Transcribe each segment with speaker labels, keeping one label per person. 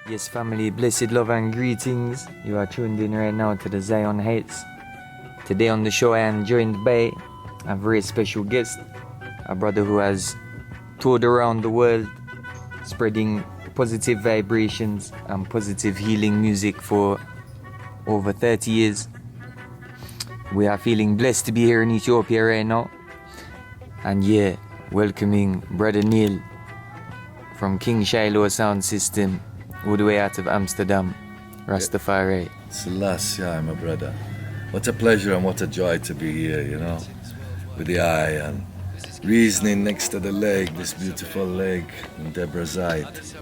Speaker 1: Yes, family, blessed love and greetings. You are tuned in right now to the Zion Heights. Today on the show, I am joined by a very special guest, a brother who has toured around the world, spreading positive vibrations and positive healing music for over 30 years. We are feeling blessed to be here in Ethiopia right now. And yeah, welcoming Bredda Neil from King Shiloh Sound System, all the way out of Amsterdam, Rastafari.
Speaker 2: Selassie, my brother. What a pleasure and what a joy to be here, you know, with the eye and reasoning next to the lake, this beautiful lake in Debre Zeit,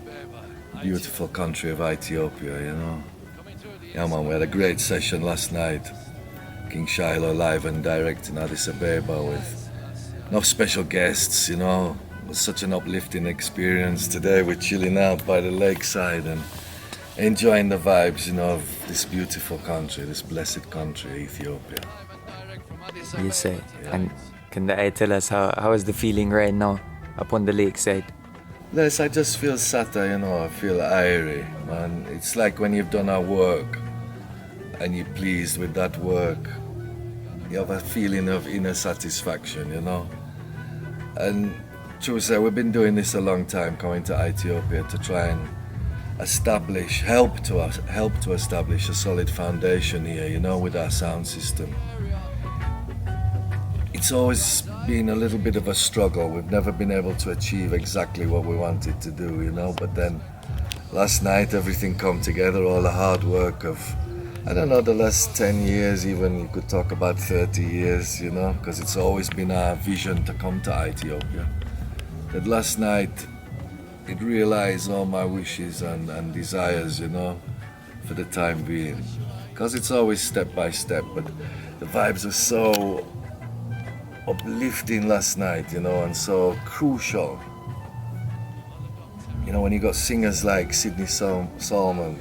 Speaker 2: beautiful country of Ethiopia, you know. Yeah, man, we had a great session last night. King Shiloh live and direct in Addis Ababa with enough special guests, you know. It was such an uplifting experience. Today we're chilling out by the lakeside and enjoying the vibes, you know, of this beautiful country, this blessed country, Ethiopia.
Speaker 1: Yes, sir. Yeah. And can the eye tell us how is the feeling right now upon the lakeside?
Speaker 2: Yes, I just feel sata, you know, I feel airy, man. It's like when you've done our work and you're pleased with that work, you have a feeling of inner satisfaction, you know. And true say, we've been doing this a long time, coming to Ethiopia to try and help to establish a solid foundation here, you know, with our sound system. It's always been a little bit of a struggle. We've never been able to achieve exactly what we wanted to do, you know, but then last night everything come together, all the hard work of, I don't know, the last 10 years, even you could talk about 30 years, you know, because it's always been our vision to come to Ethiopia. But last night, it realized all my wishes and desires, you know, for the time being. Because it's always step by step, but the vibes were so uplifting last night, you know, and so crucial. You know, when you got singers like Sidney Salmon,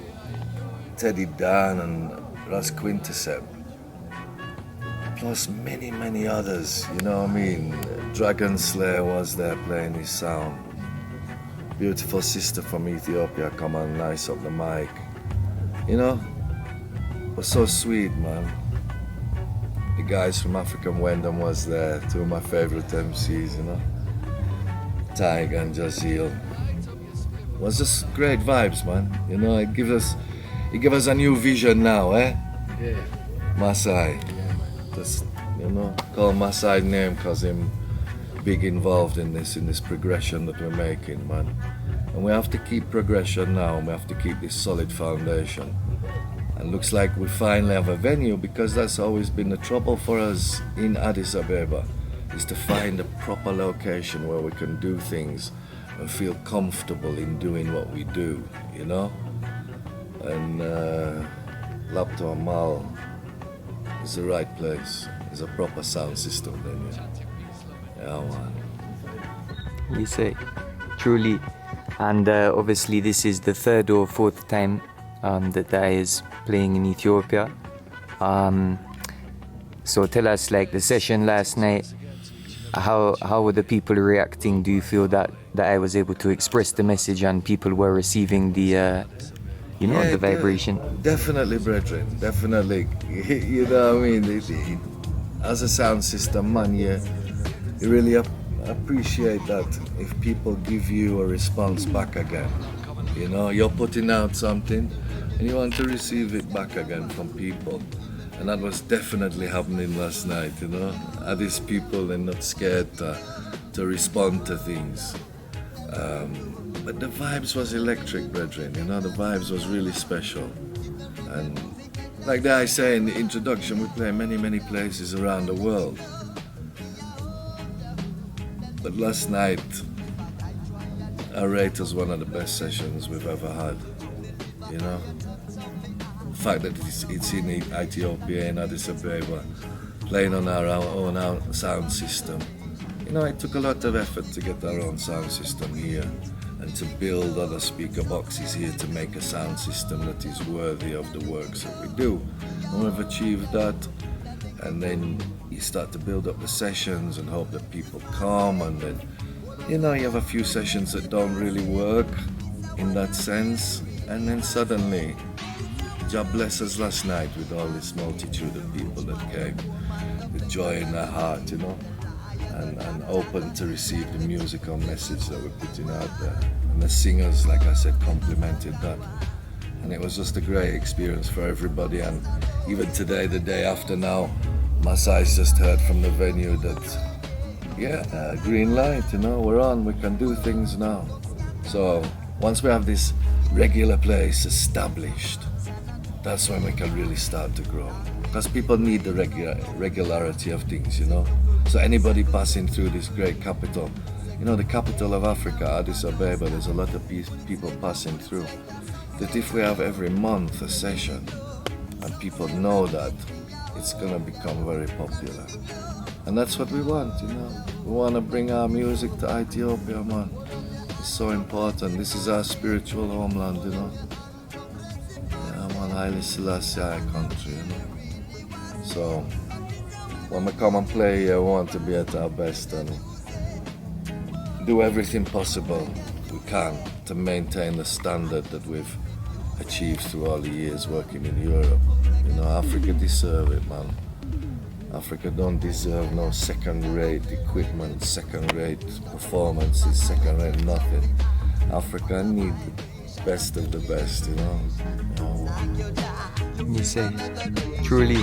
Speaker 2: Teddy Dan and Ras Quintessep, plus many, many others, you know what I mean? Dragon Slayer was there playing his sound. Beautiful sister from Ethiopia come and nice up the mic. You know, it was so sweet, man. The guys from African Wendom was there, two of my favorite MCs, you know. Tiger and Jazeel. It was just great vibes, man. You know, it gave us a new vision now, eh?
Speaker 3: Yeah.
Speaker 2: Masai. Just, you know, call Masai name because him big involved in this progression that we're making, man. And we have to keep progression now, and we have to keep this solid foundation. And looks like we finally have a venue, because that's always been the trouble for us in Addis Ababa, is to find a proper location where we can do things and feel comfortable in doing what we do, you know? And Laphto Mall is the right place. It's a proper sound system venue. Yeah, man.
Speaker 1: You say, truly. And obviously this is the third or fourth time that I is playing in Ethiopia. So tell us, like, the session last night, how were the people reacting? Do you feel that I was able to express the message and people were receiving the, the vibration?
Speaker 2: Definitely, brethren, definitely. You know what I mean? As a sound system man, you really appreciate that if people give you a response back again. You know, you're putting out something and you want to receive it back again from people. And that was definitely happening last night, you know. These people, they're not scared to respond to things. But the vibes was electric, brethren, you know, the vibes was really special. And like I say in the introduction, we play many, many places around the world. But last night, I rate as one of the best sessions we've ever had, you know. The fact that it's in Ethiopia, in Addis Ababa, playing on our own sound system. You know, it took a lot of effort to get our own sound system here and to build other speaker boxes here to make a sound system that is worthy of the works that we do. And we've achieved that. And then you start to build up the sessions and hope that people come, and then, you know, you have a few sessions that don't really work in that sense, And then suddenly, God bless us last night with all this multitude of people that came with joy in their heart, you know, and open to receive the musical message that we're putting out there. And the singers, like I said, complimented that. And it was just a great experience for everybody. And even today, the day after now, Masai's just heard from the venue that, green light, you know, we're on, we can do things now. So once we have this regular place established, that's when we can really start to grow. Because people need the regularity of things, you know. So anybody passing through this great capital, you know, the capital of Africa, Addis Ababa, there's a lot of people passing through. That if we have every month a session, and people know that, it's gonna become very popular. And that's what we want, you know. We wanna bring our music to Ethiopia, man. It's so important. This is our spiritual homeland, you know. Yeah, man, Haile Selassie country, you know. So, when we come and play here, we want to be at our best and do everything possible we can to maintain the standard that we've achieved through all the years working in Europe. You know, Africa deserve it, man. Africa don't deserve no second-rate equipment, second-rate performances, second-rate nothing. Africa need the best of the best, you know.
Speaker 1: You say, truly.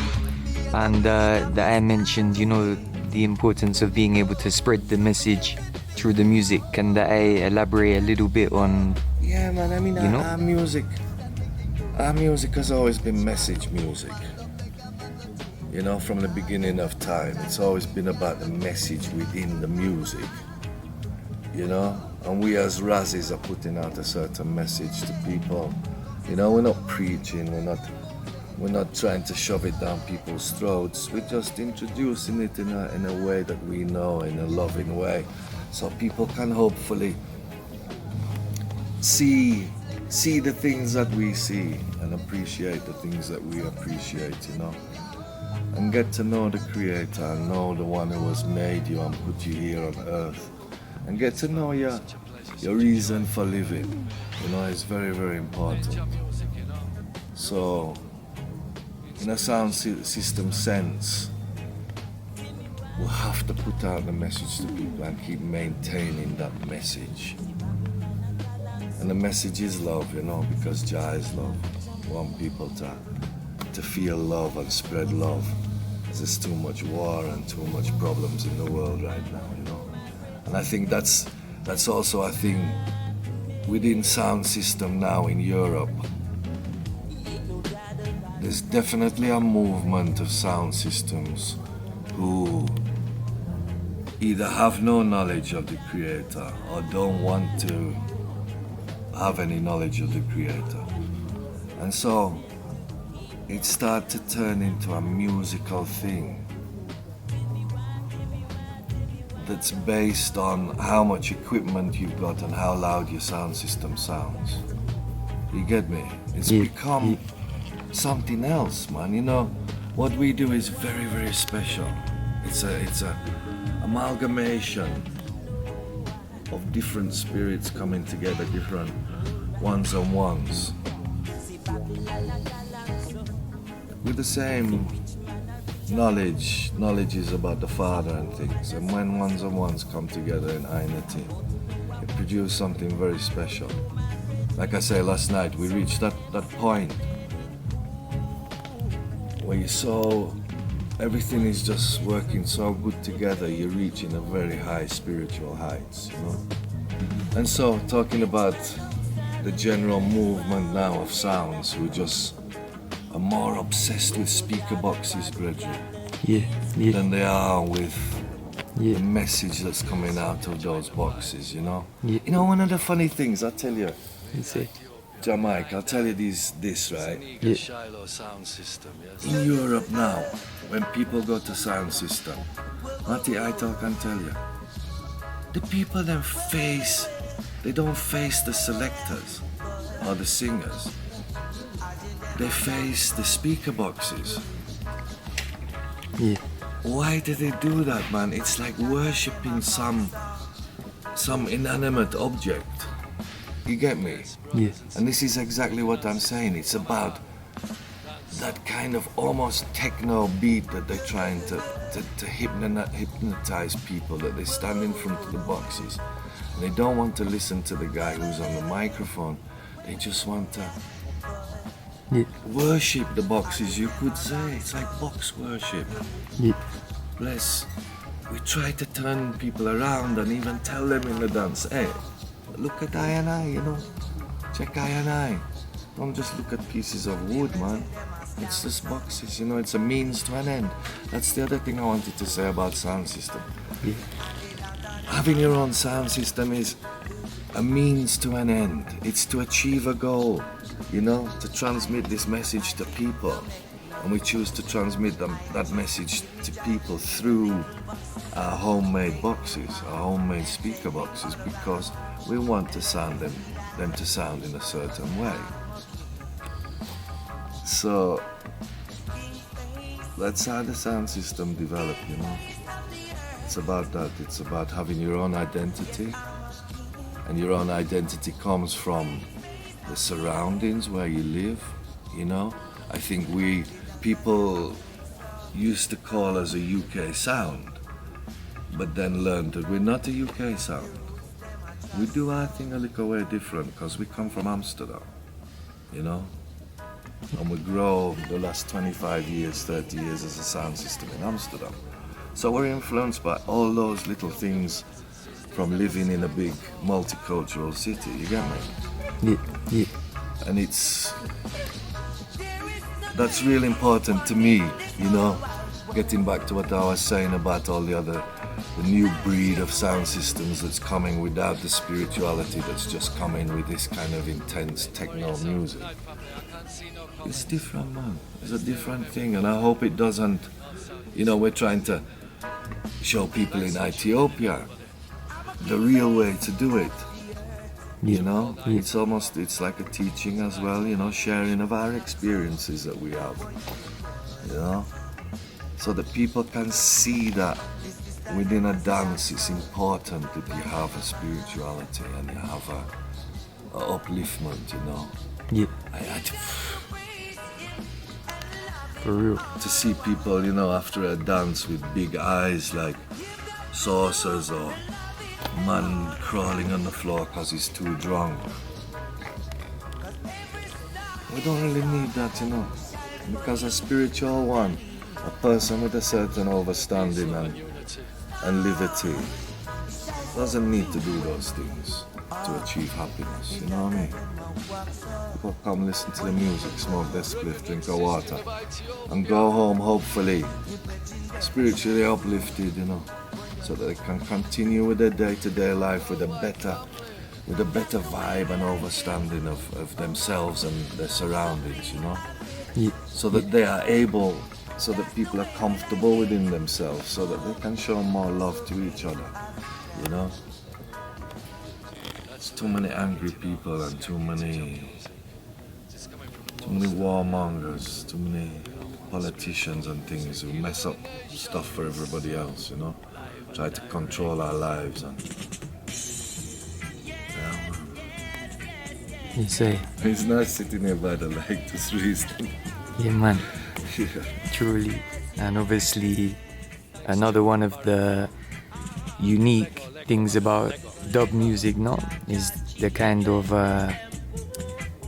Speaker 1: And that I mentioned, you know, the importance of being able to spread the message through the music. Can that I elaborate a little bit on?
Speaker 2: Yeah, man. I mean,
Speaker 1: you know?
Speaker 2: Our music has always been message music. You know, from the beginning of time, it's always been about the message within the music. You know, and we as Razzies are putting out a certain message to people. You know, we're not preaching, we're not trying to shove it down people's throats. We're just introducing it in a way that we know, in a loving way, so people can hopefully see the things that we see and appreciate the things that we appreciate, you know, and get to know the Creator and know the one who has made you and put you here on earth, and get to know your reason for living. You know, it's very, very important. So, in a sound system sense, we have to put out the message to people and keep maintaining that message. And the message is love, you know, because Jah is love. We want people to feel love and spread love. There's too much war and too much problems in the world right now, you know. And I think that's also a thing within sound system now in Europe. There's definitely a movement of sound systems who either have no knowledge of the Creator or don't want to have any knowledge of the Creator. And so it started to turn into a musical thing that's based on how much equipment you've got and how loud your sound system sounds. You get me? It's become something else, man. You know, what we do is very, very special. It's a amalgamation of different spirits coming together, different ones and ones, with the same knowledge. Knowledge is about the Father and things. And when ones and ones come together in unity, it produces something very special. Like I say, last night we reached that point where you saw everything is just working so good together, you're reaching a very high spiritual heights, you know. And so, talking about the general movement now of sounds, who just are more obsessed with speaker boxes, brethren, than they are with the message that's coming out of those boxes, you know. You know, one of the funny things, I'll tell you, Jamaica, I'll tell you this, right? King Shiloh Sound System, yes. In Europe now, when people go to sound system, Matty Aital can tell you, the people then they don't face the selectors or the singers. They face the speaker boxes. Why do they do that, man? It's like worshipping some inanimate object. You get me?
Speaker 1: Yes.
Speaker 2: And this is exactly what I'm saying. It's about that kind of almost techno beat that they're trying to hypnotize people, that they stand in front of the boxes and they don't want to listen to the guy who's on the microphone. They just want to worship the boxes, you could say. It's like box worship.
Speaker 1: Yeah.
Speaker 2: Bless. We try to turn people around and even tell them in the dance, hey, look at I and I, you know. Check I and I. Don't just look at pieces of wood, man. It's just boxes, you know, it's a means to an end. That's the other thing I wanted to say about sound system.
Speaker 1: Yeah.
Speaker 2: Having your own sound system is a means to an end. It's to achieve a goal, you know, to transmit this message to people. And we choose to transmit that message to people through our homemade boxes, our homemade speaker boxes, because we want to sound them to sound in a certain way. So that's how the sound system developed, you know. It's about that. It's about having your own identity, and your own identity comes from the surroundings where you live, you know. I think people used to call us a UK sound, but then learned that we're not a UK sound. We do our thing a little way different because we come from Amsterdam, you know. And we grow the last 25 years, 30 years as a sound system in Amsterdam. So we're influenced by all those little things from living in a big multicultural city, you get me?
Speaker 1: Yeah.
Speaker 2: And that's really important to me, you know, getting back to what I was saying about all the new breed of sound systems that's coming without the spirituality that's just coming with this kind of intense techno music. It's different, man. It's a different thing, and I hope it doesn't, you know, we're trying to show people in Ethiopia the real way to do it. You know, it's like a teaching as well, you know, sharing of our experiences that we have, you know, so that people can see that within a dance it's important that you have a spirituality and you have a upliftment, you know.
Speaker 1: Yeah. For real.
Speaker 2: To see people, you know, after a dance with big eyes like saucers, or man crawling on the floor because he's too drunk. We don't really need that, you know, because a spiritual one, a person with a certain overstanding and liberty, doesn't need to do those things to achieve happiness, you know what I mean? People come listen to the music, smoke their spliff, drink a water, and go home hopefully spiritually uplifted, you know, so that they can continue with their day-to-day life with a better vibe and understanding of themselves and their surroundings, you know.
Speaker 1: Yeah.
Speaker 2: So that they are able, so that people are comfortable within themselves, so that they can show more love to each other, you know. There's too many angry people and too many warmongers, too many politicians and things who mess up stuff for everybody else, you know. Try to control our lives and
Speaker 1: You say?
Speaker 2: He's not sitting here by the lake to freeze.
Speaker 1: Yeah, man.
Speaker 2: Yeah.
Speaker 1: Truly. And obviously, another one of the unique things about dub music, no, is the kind of,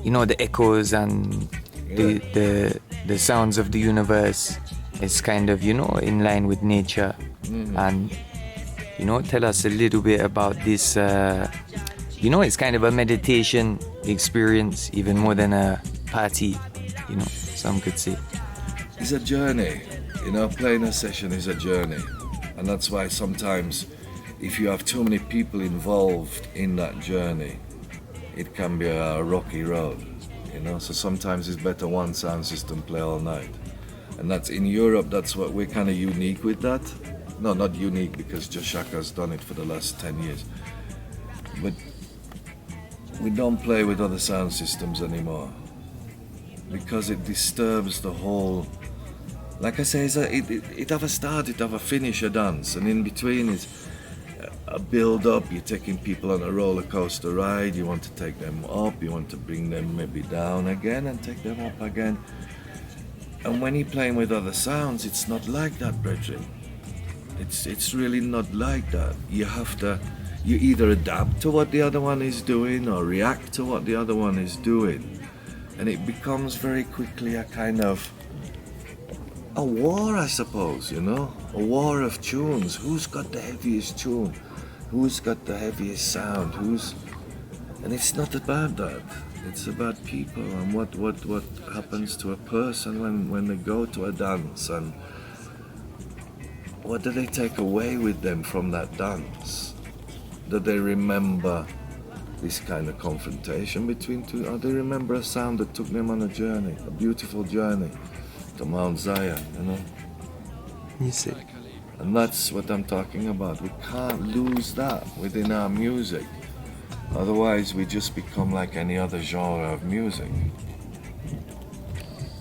Speaker 1: you know, the echoes and the sounds of the universe. It's kind of, you know, in line with nature. Mm-hmm. And, you know, tell us a little bit about this. You know, it's kind of a meditation experience, even more than a party, you know, some could say.
Speaker 2: It's a journey, you know, playing a session is a journey. And that's why sometimes if you have too many people involved in that journey, it can be a rocky road, you know. So sometimes it's better one sound system play all night. And that's in Europe, that's what we're kind of unique with that. No, not unique because Joshaka's done it for the last 10 years. But we don't play with other sound systems anymore because it disturbs the whole. Like I say, it have a start, it have a finish, a dance, and in between is a build up. You're taking people on a roller coaster ride. You want to take them up. You want to bring them maybe down again and take them up again. And when you're playing with other sounds, it's not like that, brethren. It's really not like that. You either adapt to what the other one is doing or react to what the other one is doing. And it becomes very quickly a kind of a war, I suppose, you know? A war of tunes. Who's got the heaviest tune? Who's got the heaviest sound? And it's not about that. It's about people and what happens to a person when they go to a dance, and what do they take away with them from that dance? Do they remember this kind of confrontation between two? Or do they remember a sound that took them on a journey, a beautiful journey to Mount Zion, you know?
Speaker 1: You see.
Speaker 2: And that's what I'm talking about. We can't lose that within our music. Otherwise, we just become like any other genre of music.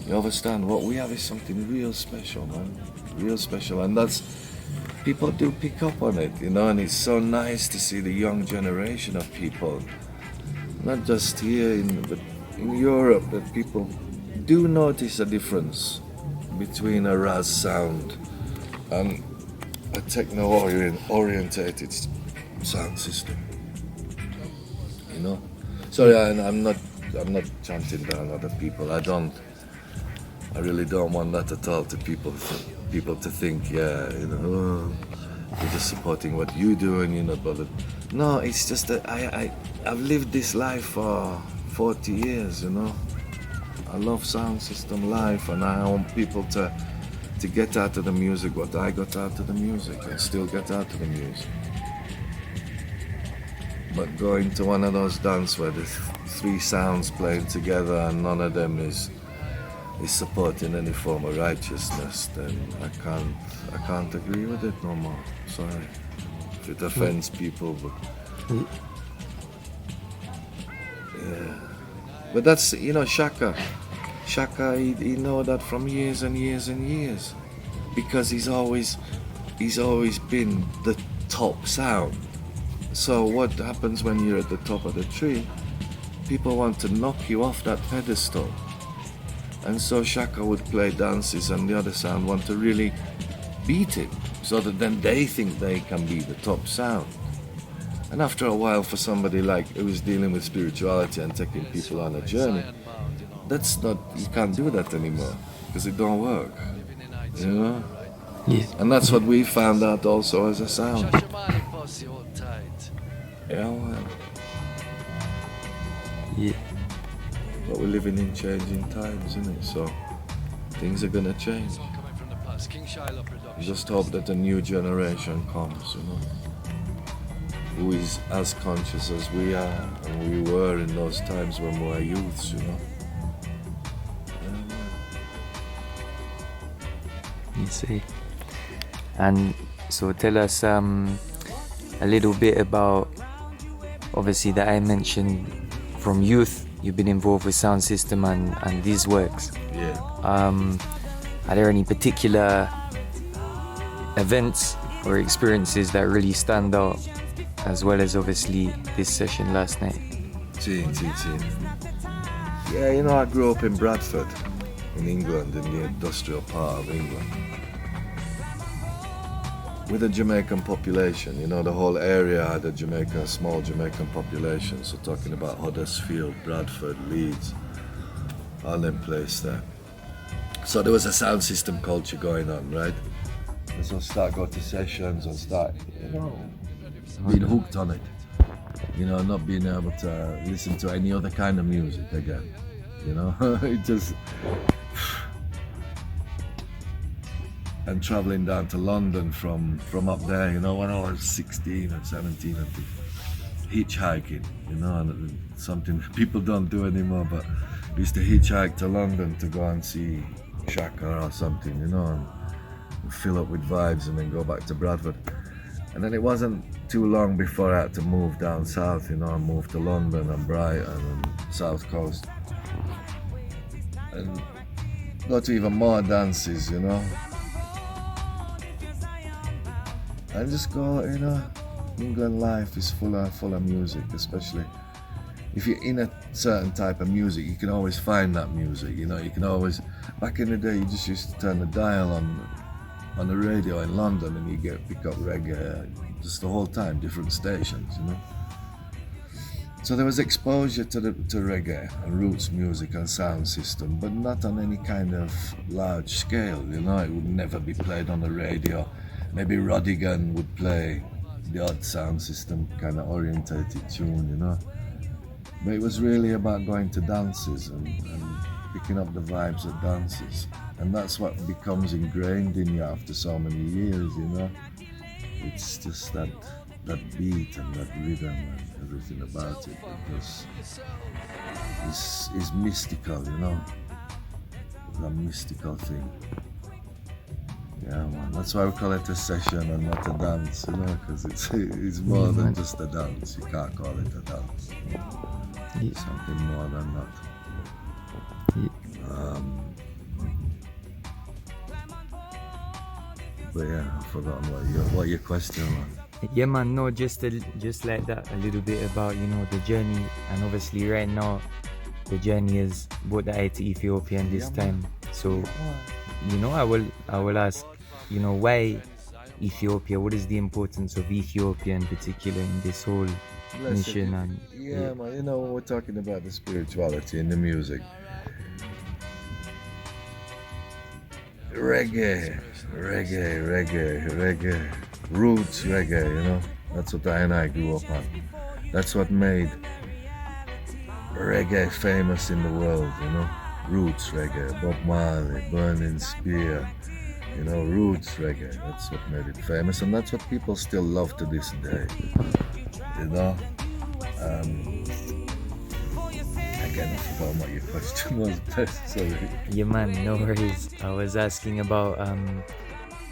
Speaker 2: You understand? What we have is something real special, man. Real special. And that's, people do pick up on it, you know, and it's so nice to see the young generation of people, not just here, but in Europe, that people do notice a difference between a Raz sound and a techno-orientated sound system. You know, sorry, I'm not chanting down other people. I really don't want that at all. To people to think, yeah, you know, oh, you're just supporting what you do and you're not bothered. No, it's just that I've lived this life for 40 years. You know, I love sound system life, and I want people to get out of the music what I got out of the music and still get out of the music. But going to one of those dances where there's three sounds playing together and none of them is supporting any form of righteousness, then I can't agree with it no more. Sorry if it offends people, but yeah. But that's, you know, Shaka, he know that from years and years and years, because he's always been the top sound. So what happens when you're at the top of the tree? People want to knock you off that pedestal. And so Shaka would play dances and the other sound want to really beat him, so that then they think they can be the top sound. And after a while, for somebody like who's dealing with spirituality and taking people on a journey, you can't do that anymore, because it don't work, you know?
Speaker 1: Yes.
Speaker 2: And that's what we found out also as a sound. Yeah, well.
Speaker 1: Yeah.
Speaker 2: But we're living in changing times, isn't it? So things are gonna change.
Speaker 3: King Shiloh
Speaker 2: Just hope that a new generation comes, you know, who is as conscious as we are and we were in those times when we were youths, you know.
Speaker 1: You see. And so tell us a little bit about, obviously, that I mentioned from youth you've been involved with sound system and these works.
Speaker 2: Yeah.
Speaker 1: Are there any particular events or experiences that really stand out, as well as obviously this session last night?
Speaker 2: Yeah, you know, I grew up in Bradford, in England, in the industrial part of England, with a Jamaican population. You know, the whole area had a small Jamaican population. So talking about Huddersfield, Bradford, Leeds, all them places there. So there was a sound system culture going on, right? And so start go to sessions and start, you know, being hooked on it. You know, not being able to listen to any other kind of music again. You know, it just. And traveling down to London from up there, you know, when I was 16 and 17, and hitchhiking, you know, and something people don't do anymore, but we used to hitchhike to London to go and see Shaka or something, you know, and fill up with vibes and then go back to Bradford. And then it wasn't too long before I had to move down south, you know, and move to London and Brighton and South Coast. And go to even more dances, you know. And just go, you know, England life is full of music, especially if you're in a certain type of music, you can always find that music. You know, you can always. Back in the day, you just used to turn the dial on the radio in London, and you pick up reggae just the whole time, different stations. You know. So there was exposure to reggae and roots music and sound system, but not on any kind of large scale. You know, it would never be played on the radio. Maybe Rodigan would play the odd sound system kind of orientated tune, you know. But it was really about going to dances and picking up the vibes at dances. And that's what becomes ingrained in you after so many years, you know. It's just that beat and that rhythm and everything about it because it's mystical, you know. It's a mystical thing. Yeah, man. That's why we call it a session and not a dance, you know, because it's more than just a dance. You can't call it a dance.
Speaker 1: Yeah.
Speaker 2: Something more than that.
Speaker 1: Yeah.
Speaker 2: But yeah, I've forgotten what your question was.
Speaker 1: Yeah, man. No, just like that, a little bit about, you know, the journey, and obviously right now the journey is brought the eye to Ethiopia and this time. So, you know, I will ask, you know, why Ethiopia? What is the importance of Ethiopia in particular in this whole mission? And
Speaker 2: yeah, man. You know, when we're talking about the spirituality in the music, reggae, roots reggae. You know, that's what I grew up on. That's what made reggae famous in the world. You know. Roots reggae, Bob Marley, Burning Spear, you know, roots reggae. That's what made it famous, and that's what people still love to this day. You know. Again, I forgot what your question was. Sorry.
Speaker 1: yeah, man, no worries. I was asking about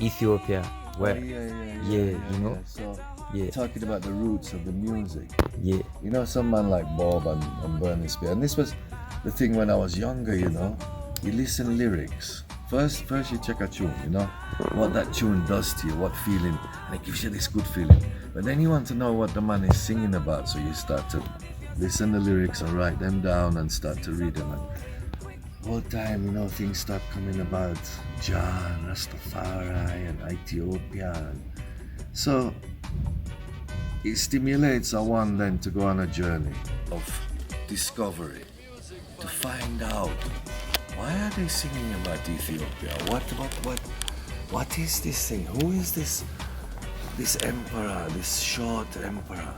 Speaker 1: Ethiopia. Where?
Speaker 2: Yeah,
Speaker 1: you know.
Speaker 2: So,
Speaker 1: Yeah.
Speaker 2: talking about the roots of the music.
Speaker 1: Yeah.
Speaker 2: You know, some man like Bob and Burning Spear, and this was the thing when I was younger, you know. You listen lyrics. First you check a tune, you know, what that tune does to you, what feeling, and it gives you this good feeling. But then you want to know what the man is singing about, so you start to listen to the lyrics and write them down and start to read them. And all the time, you know, things start coming about Jah, Rastafari, and Ethiopia. And so it stimulates a one then to go on a journey of discovery, to find out why are they singing about Ethiopia? What is this thing? Who is this emperor, this short emperor?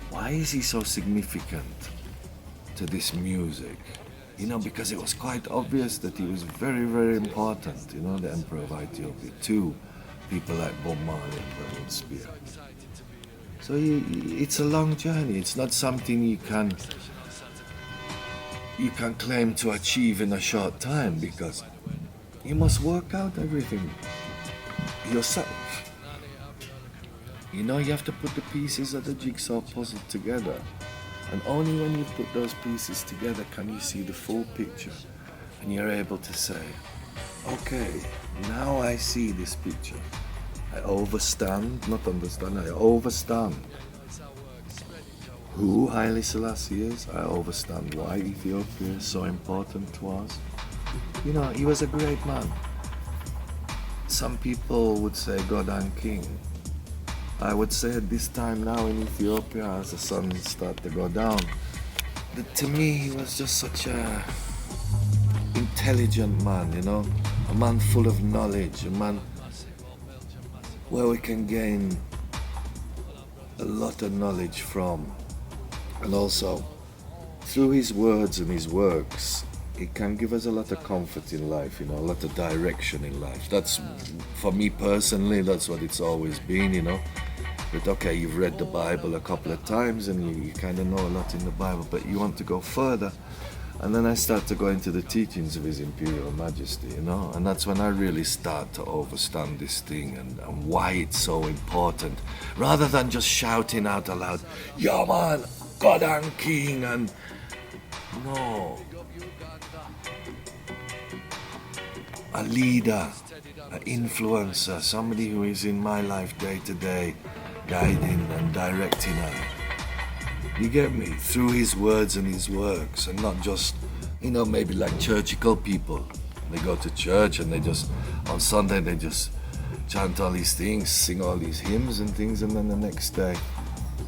Speaker 2: Why is he so significant to this music? You know, because it was quite obvious that he was very, very important, you know, the emperor of Ethiopia, to people like Bob Marley and Bredda Spear. So it's a long journey. It's not something you can claim to achieve in a short time, because you must work out everything yourself. You know, you have to put the pieces of the jigsaw puzzle together, and only when you put those pieces together can you see the full picture, and you're able to say, okay, now I see this picture. I overstand who Haile Selassie is. I understand why Ethiopia is so important to us. You know, he was a great man. Some people would say God and King. I would say at this time now in Ethiopia, as the sun starts to go down, that to me he was just such a intelligent man, you know, a man full of knowledge, a man where we can gain a lot of knowledge from. And also, through his words and his works, it can give us a lot of comfort in life, you know, a lot of direction in life. That's, for me personally, that's what it's always been, you know. But okay, you've read the Bible a couple of times and you kind of know a lot in the Bible, but you want to go further. And then I start to go into the teachings of His Imperial Majesty, you know, and that's when I really start to understand this thing and why it's so important, rather than just shouting out aloud, "Yeah, man, God and King," and no. A leader, an influencer, somebody who is in my life day to day, guiding and directing her. You get me? Through his words and his works, and not just, maybe like churchical people. They go to church and they just, on Sunday, they just chant all these things, sing all these hymns and things, and then the next day,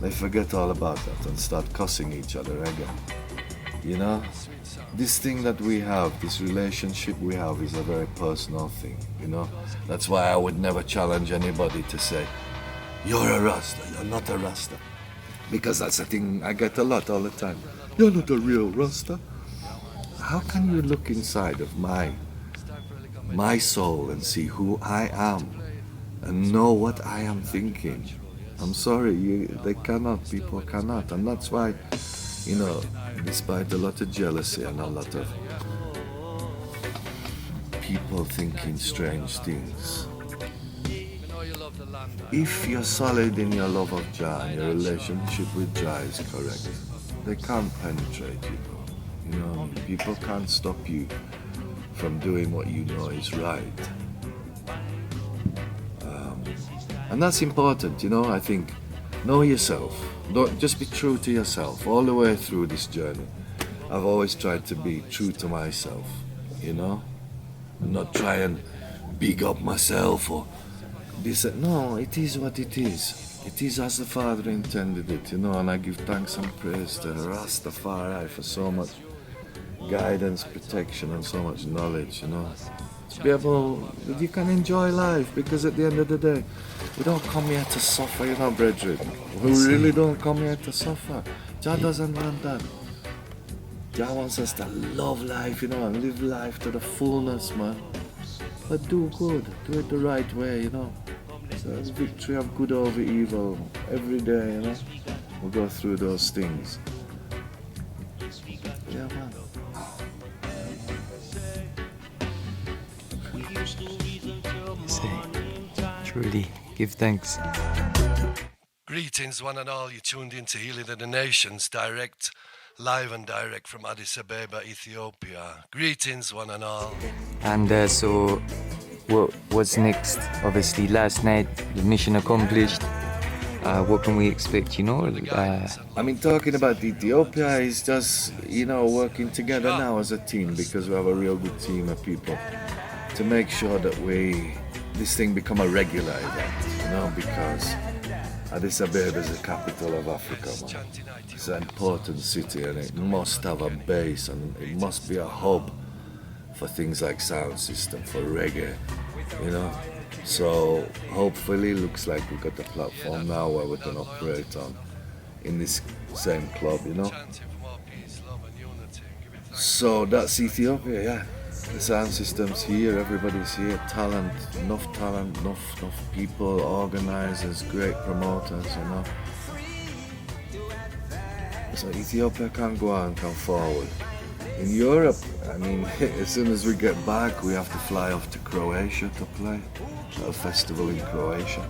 Speaker 2: they forget all about that and start cussing each other again. This thing that we have, this relationship we have, is a very personal thing, That's why I would never challenge anybody to say, you're a Rasta, you're not a Rasta. Because that's a thing I get a lot all the time. You're not a real Rasta. How can you look inside of my soul and see who I am and know what I am thinking? I'm sorry, they cannot, people cannot. And that's why, despite a lot of jealousy and a lot of people thinking strange things, if you're solid in your love of Jah and your relationship with Jah is correct, they can't penetrate you. People can't stop you from doing what you know is right. And that's important, I think. Know yourself. Don't just be true to yourself all the way through this journey. I've always tried to be true to myself, and not try and big up myself or this. No, it is what it is. It is as the Father intended it, and I give thanks and praise to Rastafari for so much guidance, protection, and so much knowledge, to be able that you can enjoy life, because at the end of the day, we don't come here to suffer, brethren. We really don't come here to suffer. Jah doesn't want that. Jah wants us to love life, and live life to the fullness, man. But do good, do it the right way, So it's victory of good over evil every day, we go through those things. Yeah, man.
Speaker 1: Truly, give thanks.
Speaker 3: Greetings, one and all. You tuned in to Healing of the Nations, live and direct from Addis Ababa, Ethiopia. Greetings, one and all.
Speaker 1: And so, what's next? Obviously, last night, the mission accomplished. What can we expect,
Speaker 2: talking about Ethiopia is just, working together now as a team, because we have a real good team of people to make sure that this thing become a regular event, because Addis Ababa is the capital of Africa, man. It's an important city, and it must have a base, and it must be a hub for things like sound system, for reggae, So hopefully, looks like we've got the platform now where we can operate on in this same club, So that's Ethiopia, yeah. The sound system's here, everybody's here, enough talent, enough people, organizers, great promoters, So Ethiopia can go on, come forward. In Europe, as soon as we get back, we have to fly off to Croatia to play at a festival in Croatia.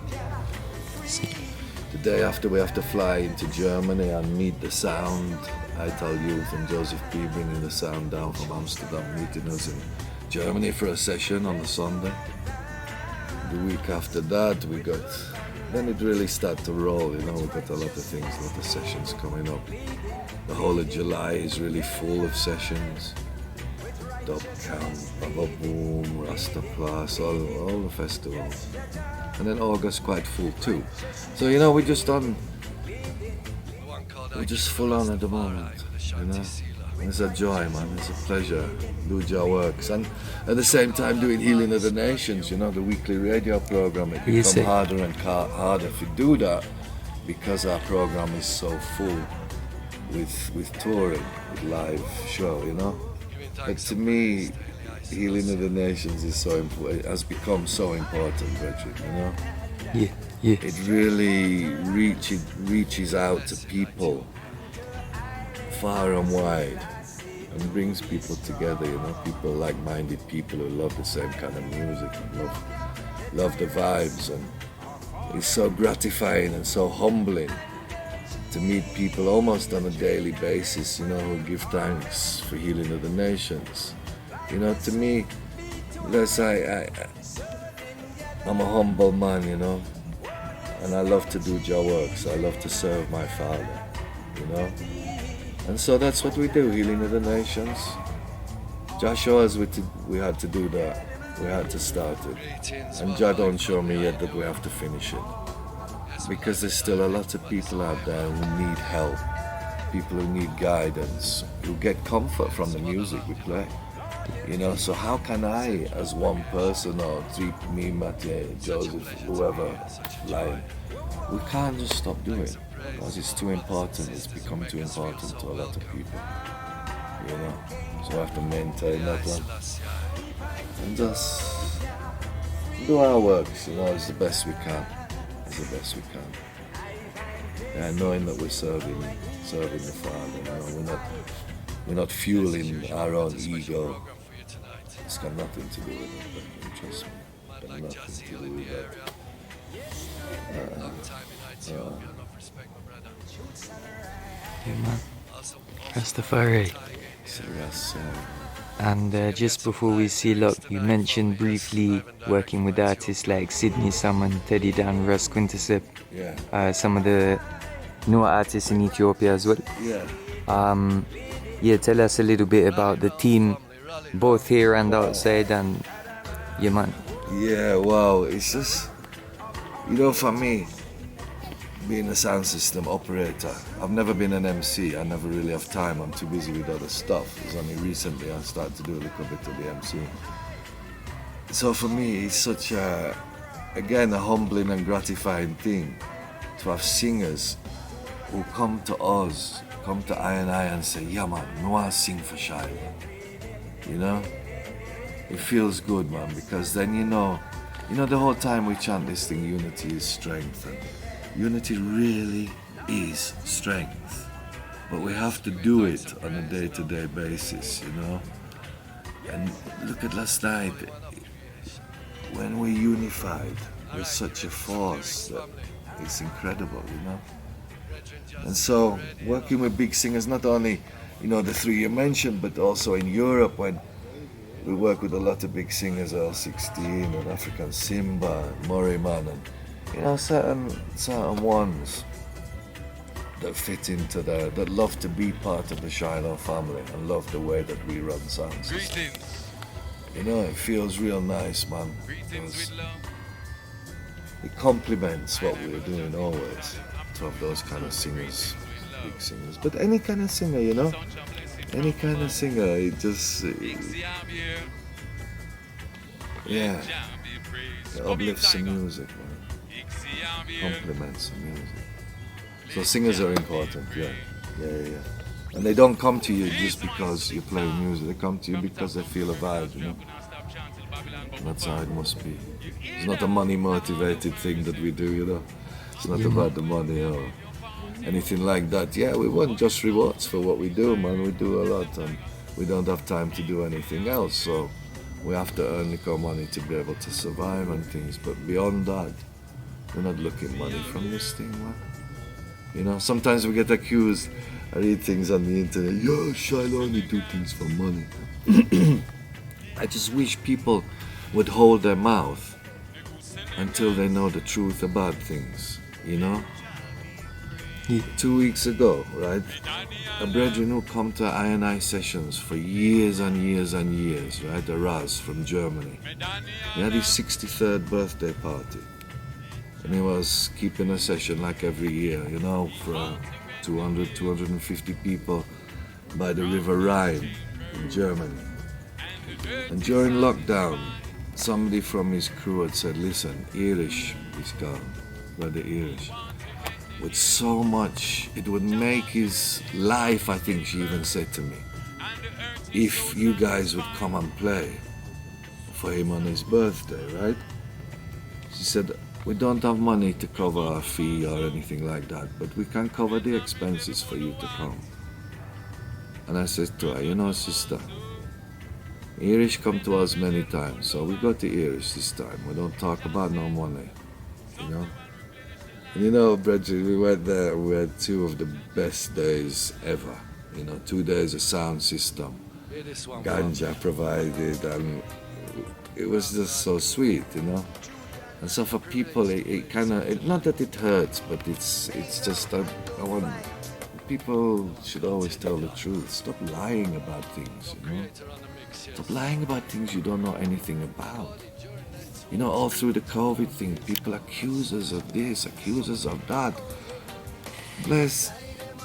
Speaker 2: The day after, we have to fly into Germany and meet the sound. Ital Youth and Joseph P. bringing the sound down from Amsterdam, meeting us in Germany for a session on a Sunday. The week after that, then it really started to roll, we got a lot of things, a lot of sessions coming up. The whole of July is really full of sessions. Dub Camp, Babuguya, Rasta Plus, all the festivals. And then August quite full too. So, we're just full on at the moment, It's a joy, man, it's a pleasure, do your works. And at the same time doing Healing of the Nations, the weekly radio program, it becomes harder and harder to do that, because our program is so full with touring, with live show, But to me, Healing of the Nations is so important, it has become so important, Patrick,
Speaker 1: Yeah.
Speaker 2: It really reaches out to people far and wide and brings people together, people like-minded people who love the same kind of music and love the vibes, and it's so gratifying and so humbling to meet people almost on a daily basis, who give thanks for Healing of the Nations. To me, I'm a humble man, And I love to do Jah works. I love to serve my Father, you know. And so that's what we do, healing of the nations. Jah showed us we had to do that. We had to start it. And Jah don't show me yet that we have to finish it. Because there's still a lot of people out there who need help. People who need guidance, who get comfort from the music we play. You know, so how can I, as one person, or me, Mathieu, Joseph, whoever, like, we can't just stop doing it. Because it's too important, it's become too important to a lot of people. You know, so we have to maintain that one. And just do our works, you know, as the best we can. As the best we can. Yeah, knowing that we're serving the Father, you know, we're not fueling our own ego. It's got nothing to do with it, but trust me. It's got nothing to do with that.
Speaker 1: Yeah, man. Rastafari.
Speaker 2: Selassie.
Speaker 1: And just before we seal up, you mentioned briefly working with artists like Sydney Summon, Teddy Dan, Russ Quintercept,
Speaker 2: Yeah.
Speaker 1: some of the newer artists in Ethiopia as well.
Speaker 2: Yeah.
Speaker 1: Yeah, tell us a little bit about the team, both here and outside, and yeah, man.
Speaker 2: Yeah, wow, it's just, you know, for me, being a sound system operator, I've never been an MC. I never really have time. I'm too busy with other stuff. It's only recently I started to do a little bit of the MC. So for me, it's such a, again, a humbling and gratifying thing to have singers who come to us, come to I and say, yeah man, I want to sing for Shiloh. You know? It feels good, man, because then you know, the whole time we chant this thing, unity is strength. And unity really is strength. But we have to do it on a day-to-day basis, you know? And look at last night, when we're unified, we're such a force that it's incredible, you know? And so, working with big singers, not only, you know, the three you mentioned, but also in Europe, when we work with a lot of big singers, L16 and African Simba and Murrayman, and you know, certain ones that fit into that love to be part of the Shiloh family and love the way that we run sound system. You know, it feels real nice, man. It complements what we're doing always, to have those kind of singers, big singers. But any kind of singer, you know, any kind of singer, it just, yeah, it uplifts the music, man. Compliments the music. So singers are important, yeah. And they don't come to you just because you play music. They come to you because they feel a vibe, you know. And that's how it must be. It's not a money-motivated thing that we do, you know. It's not about the money or anything like that. Yeah, we want just rewards for what we do, man. We do a lot, and we don't have time to do anything else. So we have to earn little money to be able to survive and things. But beyond that, we're not looking money from this thing, man. You know, sometimes we get accused. I read things on the internet. Yo, Shiloh only do things for money. I just wish people would hold their mouth until they know the truth about things, you know?
Speaker 1: Yeah.
Speaker 2: 2 weeks ago, right? A brethren who come to I sessions for years and years and years, right? A Raz from Germany. He had his 63rd birthday party. And he was keeping a session like every year, you know, for 200, 250 people by the River Rhine in Germany. And during lockdown, somebody from his crew had said, listen, Irish is gone, Brother Irish. With so much, it would make his life, I think she even said to me, if you guys would come and play for him on his birthday, right? She said, we don't have money to cover our fee or anything like that, but we can cover the expenses for you to come. And I said to her, you know, sister, Irish come to us many times, so we go to Irish this time. We don't talk about no money, you know. And you know, Bredda, we went there, we had two of the best days ever. You know, 2 days of sound system, Ganja provided, and it was just so sweet, you know. And so for people, it kind of, not that it hurts, but it's just, I want, people should always tell the truth. Stop lying about things, you know? Stop lying about things you don't know anything about. You know, all through the COVID thing, people accuse us of this, accuse us of that. Bless,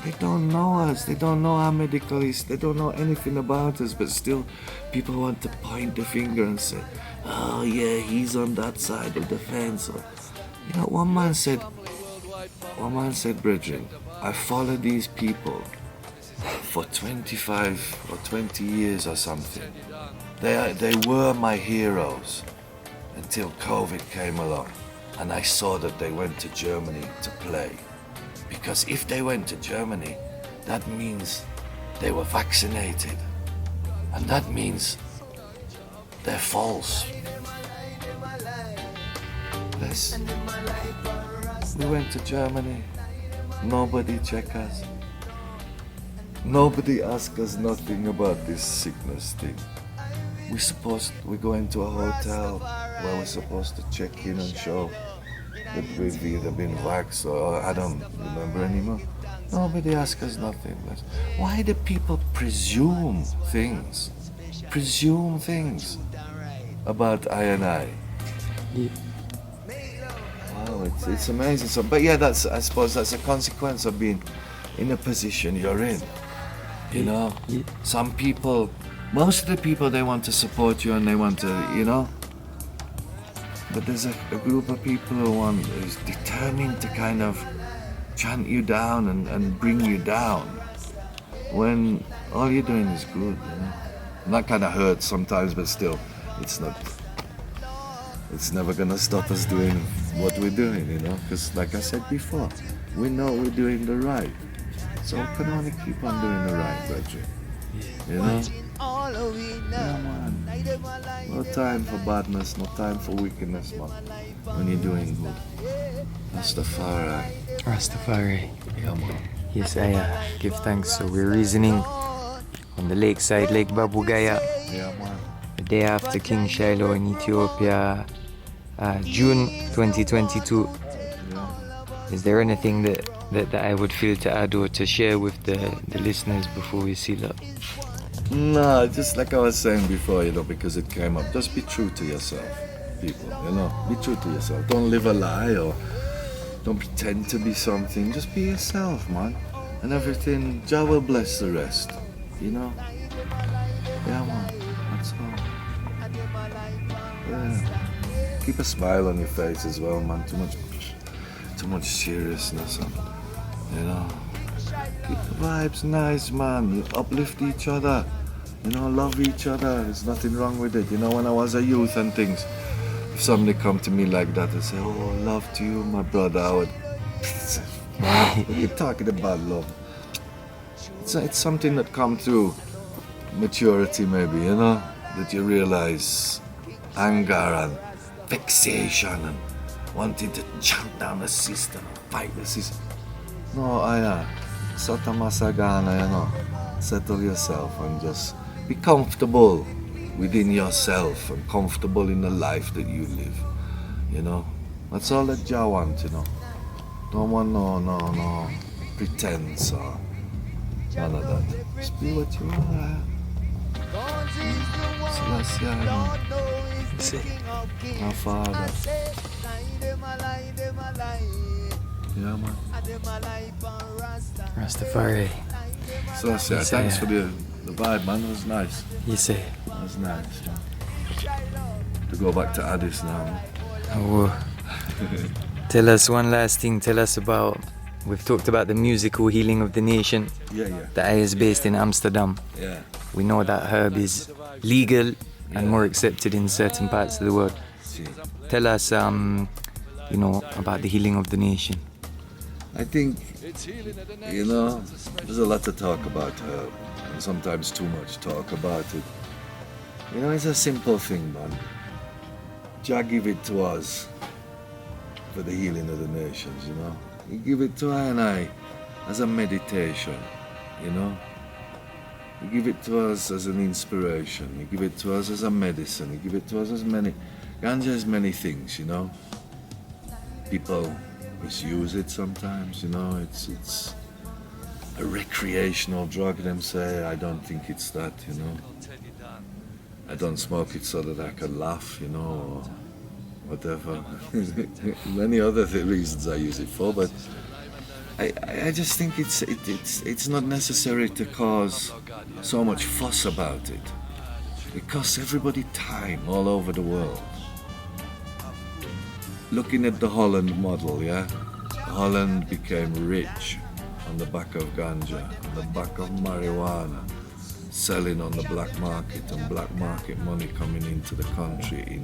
Speaker 2: they don't know us, they don't know our medicalists, they don't know anything about us, but still people want to point the finger and say, oh yeah, he's on that side of the fence. Or, you know, one man said, brethren, I followed these people for 25 or 20 years or something. They were my heroes until COVID came along and I saw that they went to Germany to play. Because if they went to Germany, that means they were vaccinated. And that means they're false. Yes. We went to Germany. Nobody checked us. Nobody asked us nothing about this sickness thing. We go into a hotel where we're supposed to check in and show that we've either been vaxxed or I don't remember anymore. Nobody asks us nothing. Why do people presume things? Presume things about I and I.
Speaker 1: Yeah.
Speaker 2: Wow, it's amazing. So, but yeah, I suppose that's a consequence of being in a position you're in. You know, some people, most of the people, they want to support you and they want to, you know. But there's a group of people who's determined to kind of chant you down and bring you down when all you're doing is good, you know. And that kind of hurts sometimes, but still, it's never gonna stop us doing what we're doing, you know. Because like I said before, we know we're doing the right. So we can only keep on doing the right, brethren. You know? Yeah, man. No time for badness, no time for wickedness, man. When you're doing good. Rastafari.
Speaker 1: Rastafari.
Speaker 2: Yeah, man.
Speaker 1: Yes, I give thanks. So we're reasoning on the lakeside, Lake Babuguya,
Speaker 2: Yeah, man.
Speaker 1: the day after King Shiloh in Ethiopia, June 2022.
Speaker 2: Yeah.
Speaker 1: Is there anything that I would feel to add or to share with the listeners before we seal up?
Speaker 2: No, just like I was saying before, you know, because it came up, just be true to yourself, people, you know. Be true to yourself. Don't live a lie or don't pretend to be something. Just be yourself, man. And everything, Jah will bless the rest, you know. Yeah, man. That's all. Yeah. Keep a smile on your face as well, man. Too much seriousness, you know. Keep the vibes nice, man. Uplift each other, you know, love each other. There's nothing wrong with it. You know, when I was a youth and things, if somebody come to me like that and say, oh, love to you, my brother, I would, what are you talking about, love? It's something that come through maturity maybe, you know, that you realize anger and vexation and wanting to jump down the system and fight the system. No, Sata Masagana, you know, settle yourself and just be comfortable within yourself and comfortable in the life that you live, you know. That's all that Jah wants, you know. Don't want no pretense or none of that. Just be what you are. Selassie, you know.
Speaker 1: See.
Speaker 2: My father. Yeah, man.
Speaker 1: Rastafari.
Speaker 2: Selassie,
Speaker 1: Yes,
Speaker 2: thanks for the vibe, man. It was nice.
Speaker 1: You say.
Speaker 2: It was nice, man. To go back to Addis now, man.
Speaker 1: Oh. Tell us one last thing. Tell us about. We've talked about the musical healing of the nation.
Speaker 2: Yeah.
Speaker 1: That is based in Amsterdam.
Speaker 2: Yeah.
Speaker 1: We know that herb is legal and more accepted in certain parts of the world.
Speaker 2: See.
Speaker 1: Tell us, you know, about the healing of the nation.
Speaker 2: I think, you know, there's a lot to talk about herb, and sometimes too much talk about it. You know, it's a simple thing, man. Jah give it to us for the healing of the nations, you know. He give it to I and I as a meditation, you know. He give it to us as an inspiration. He give it to us as a medicine. He give it to us as many. Ganja is many things, you know. people misuse it sometimes, you know. It's a recreational drug, them say. I don't think it's that, you know. I don't smoke it so that I can laugh, you know, or whatever. Many other reasons I use it for, but I just think it's not necessary to cause so much fuss about it. It costs everybody time all over the world. Looking at the Holland model, yeah? Holland became rich on the back of ganja, on the back of marijuana, selling on the black market, and black market money coming into the country in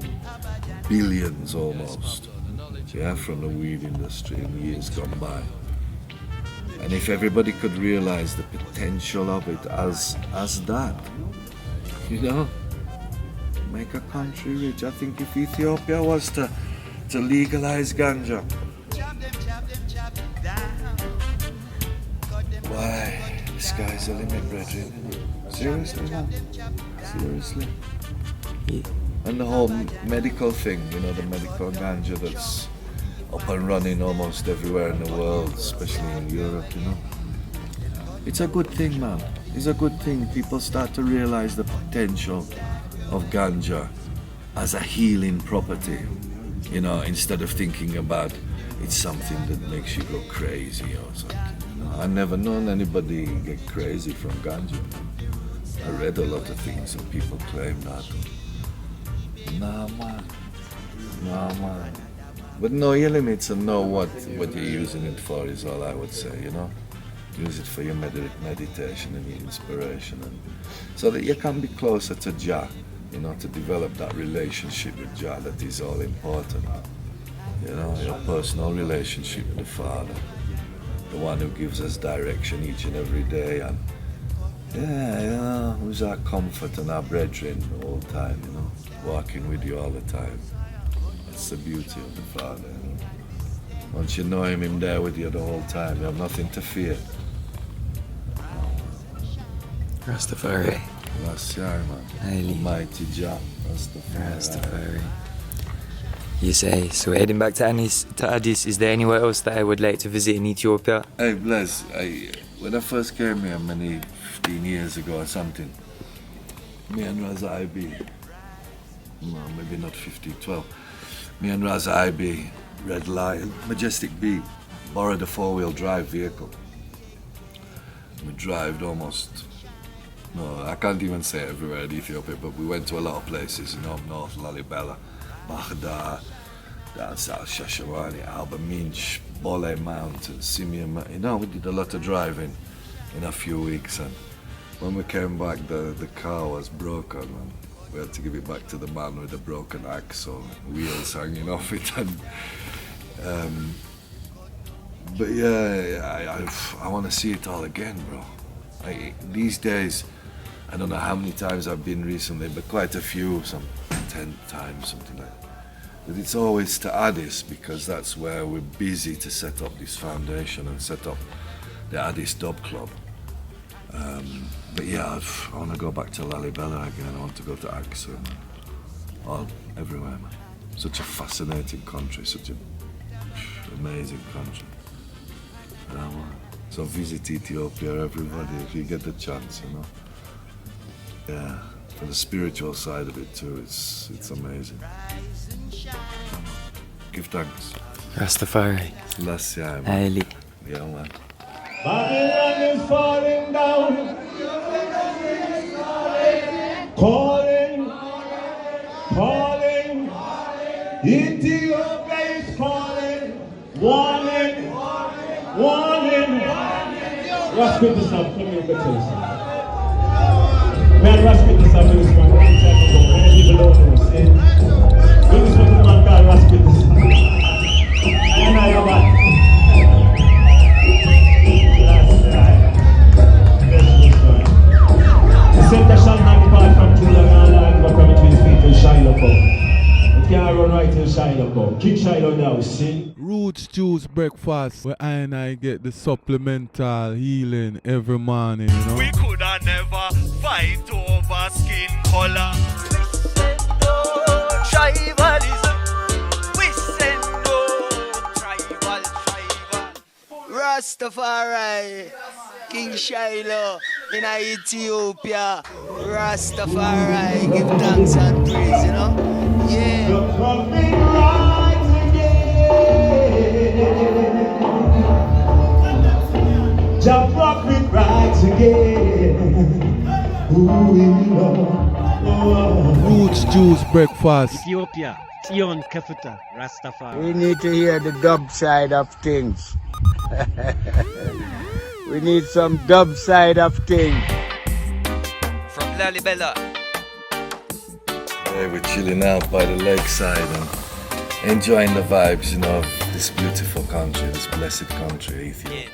Speaker 2: billions almost, yeah, from the weed industry in years gone by. And if everybody could realize the potential of it as that, you know, make a country rich. I think if Ethiopia was to legalize ganja, why, the sky's the limit, brethren. Seriously, man. Seriously.
Speaker 1: Yeah.
Speaker 2: And the whole medical thing, you know, the medical ganja that's up and running almost everywhere in the world, especially in Europe, you know. It's a good thing, man. It's a good thing. People start to realize the potential of ganja as a healing property, you know, instead of thinking about it's something that makes you go crazy or something. You know? I've never known anybody get crazy from ganja. I read a lot of things and people claim that. Nah, man. Nah, man. But know your limits and know what you're using it for is all I would say, you know. Use it for your meditation and your inspiration, and so that you can be closer to Jah, you know, to develop that relationship with Jah that is all important. You know, your personal relationship with the Father, the one who gives us direction each and every day, and yeah, you know, who's our comfort and our brethren the whole time, you know, walking with you all the time. That's the beauty of the Father. You know? Once you know him there with you the whole time, you have nothing to fear.
Speaker 1: Rastafari.
Speaker 2: Selassie, man.
Speaker 1: Haile.
Speaker 2: Almighty Jah.
Speaker 1: Rastafari. You say, so heading back to Addis, is there anywhere else that I would like to visit in Ethiopia?
Speaker 2: Hey, bless. When I first came here, 15 years ago or something, me and Raza IB, well, maybe not 15, 12, me and Raza IB, Red Lion, Majestic B, borrowed a 4-wheel drive vehicle. We drove almost, no, I can't even say everywhere in Ethiopia, but we went to a lot of places, you know, North Lalibela, Baghdad, down South Shashawani, Alba Minch, Bole Mountains, Simian, you know, we did a lot of driving in a few weeks, and when we came back, the car was broken, and we had to give it back to the man with the broken axle, wheels hanging off it, and but yeah, I want to see it all again, bro. These days, I don't know how many times I've been recently, but quite a few, some 10 times, something like that. But it's always to Addis, because that's where we're busy to set up this foundation and set up the Addis Dub Club. But yeah, I want to go back to Lalibela again. I want to go to Axum, all everywhere, man. Such a fascinating country, such an amazing country. So visit Ethiopia, everybody, if you get the chance, you know. Yeah, for the spiritual side of it too, it's amazing. Give thanks.
Speaker 1: Rastafari.
Speaker 2: Selassie, man.
Speaker 1: Haile.
Speaker 2: Yeah, man.
Speaker 4: Babylon is falling down, calling, calling, Ethiopia is calling, warning, warning. Respect this up, come here, get this. Man, respect this up, this man, one time ago, many people don't know, see? Bring this one to man called respect this up. I know you're back. The center shall not depart from true and land, but come into his feet till Shiloh come. You can't run right till Shiloh come. King Shiloh now, see?
Speaker 5: Roots juice breakfast, where I get the supplemental healing every morning, you know.
Speaker 6: We coulda never fight over skin color. We send no tribalism. We send no
Speaker 7: Rastafari, King Shiloh in Ethiopia. Rastafari, give thanks and praise, you know? Yeah.
Speaker 4: The prophet rides again. The prophet rides again.
Speaker 5: Roots Juice Breakfast.
Speaker 8: Ethiopia, Sion Kefuta, Rastafari.
Speaker 7: We need to hear the dub side of things. We need some dub side of things.
Speaker 1: From Lalibela.
Speaker 2: We're chilling out by the lakeside and enjoying the vibes, of this beautiful country, this blessed country, Ethiopia.